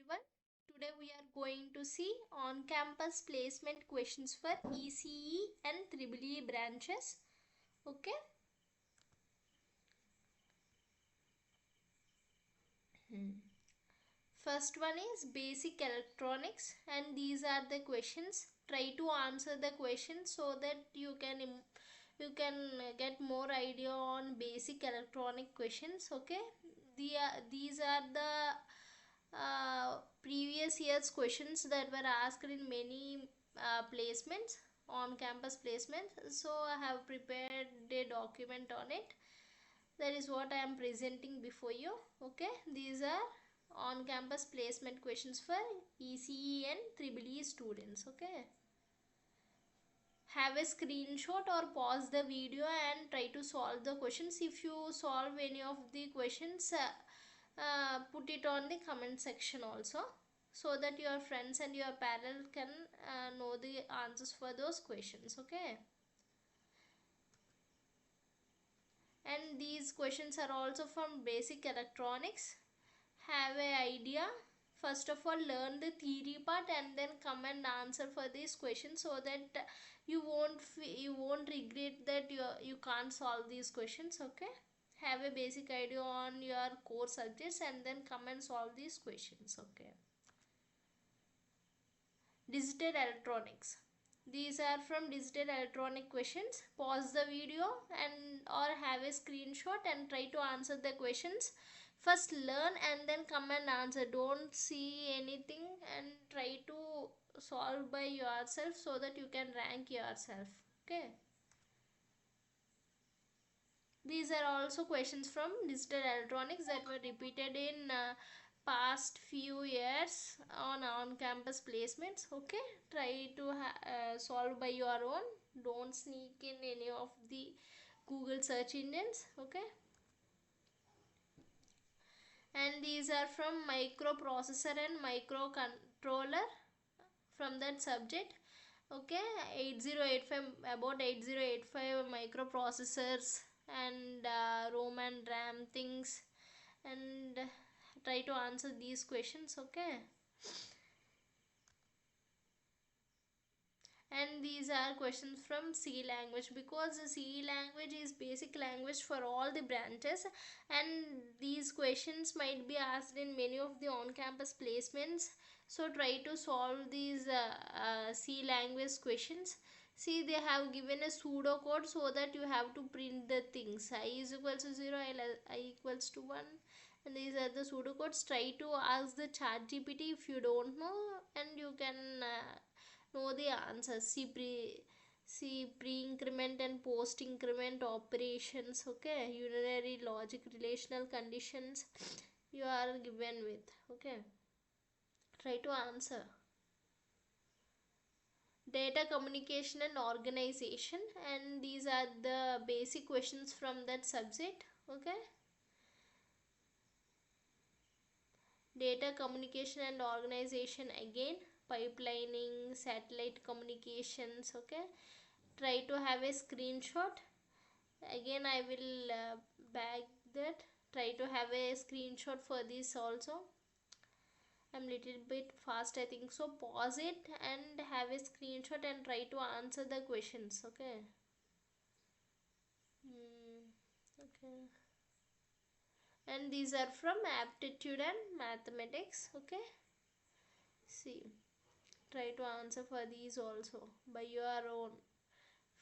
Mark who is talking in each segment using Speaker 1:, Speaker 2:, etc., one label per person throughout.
Speaker 1: everyone. Today we are going to see on-campus placement questions for ECE and EEE branches. Okay. First one is basic electronics, and these are the questions. Try to answer the questions so that you can get more idea on basic electronic questions. Okay. These are the previous year's questions that were asked in many placements, on campus placements. So I have prepared a document on it. That is what I am presenting before you. Okay, these are on campus placement questions for ECE and EEE students. Okay, have a screenshot or pause the video and try to solve the questions. If you solve any of the questions, put it on the comment section also, so that your friends and your parents can know the answers for those questions. Okay, and these questions are also from basic electronics. Have a idea. First of all, learn the theory part and then come and answer for these questions, so that you won't regret that you can't solve these questions. Okay, have a basic idea on your core subjects and then come and solve these questions. Okay, digital electronics, these are from digital electronic questions. Pause the video and or have a screenshot and try to answer the questions. First learn and then come and answer. Don't see anything and try to solve by yourself so that you can rank yourself. Okay, these are also questions from digital electronics that were repeated in past few years on campus placements. Okay, try to solve by your own. Don't sneak in any of the Google search engines. Okay, and these are from microprocessor and microcontroller, from that subject. Okay, 8085, about 8085 microprocessors and ROM and RAM things, and try to answer these questions. Okay, and these are questions from C language, because the C language is basic language for all the branches, and these questions might be asked in many of the on-campus placements. So try to solve these C language questions. See, they have given a pseudo code so that you have to print the things. I is equals to 0, I equals to 1, and these are the pseudo codes. Try to ask the chat GPT if you don't know, and you can know the answers. See pre-increment and post-increment operations. Okay, unary logic relational conditions you are given with. Okay, try to answer. Data communication and organization, and these are the basic questions from that subject. Okay, data communication and organization, again pipelining, satellite communications. Okay, try to have a screenshot. Again I will back that. Try to have a screenshot for this also. I'm little bit fast, I think so. Pause it and have a screenshot and try to answer the questions. Okay. Okay, and these are from aptitude and mathematics. Okay, see, try to answer for these also by your own.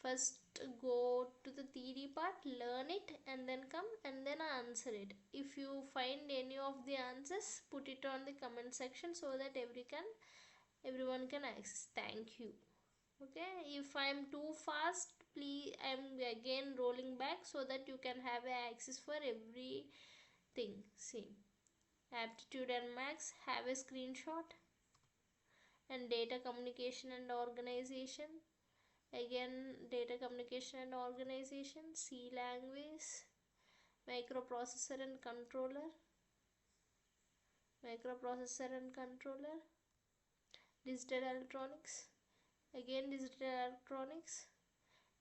Speaker 1: First go to the theory part, learn it, and then come and then answer it. If you find any of the answers, put it on the comment section so that everyone can access. Thank you. Okay, if I'm too fast, please, I'm again rolling back so that you can have access for everything. See, aptitude and max, have a screenshot, and data communication and organization, again data communication and organization, C language, microprocessor and controller, digital electronics, again digital electronics,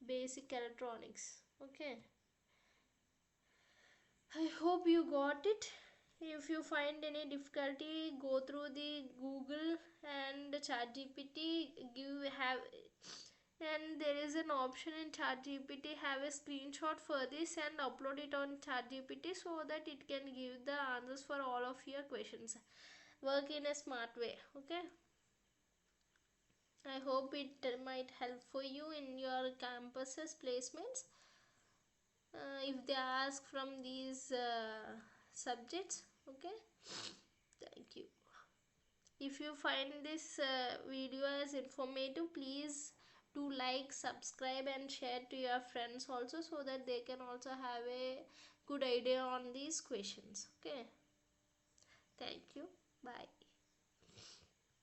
Speaker 1: basic electronics. Okay, I hope you got it. If you find any difficulty, go through the Google and ChatGPT. And there is an option in ChatGPT, have a screenshot for this and upload it on ChatGPT so that it can give the answers for all of your questions. Work in a smart way. Okay, I hope it might help for you in your campuses placements. If they ask from these subjects. Okay, thank you. If you find this video as informative, please do like, subscribe and share to your friends also, so that they can also have a good idea on these questions. Okay, thank you, bye.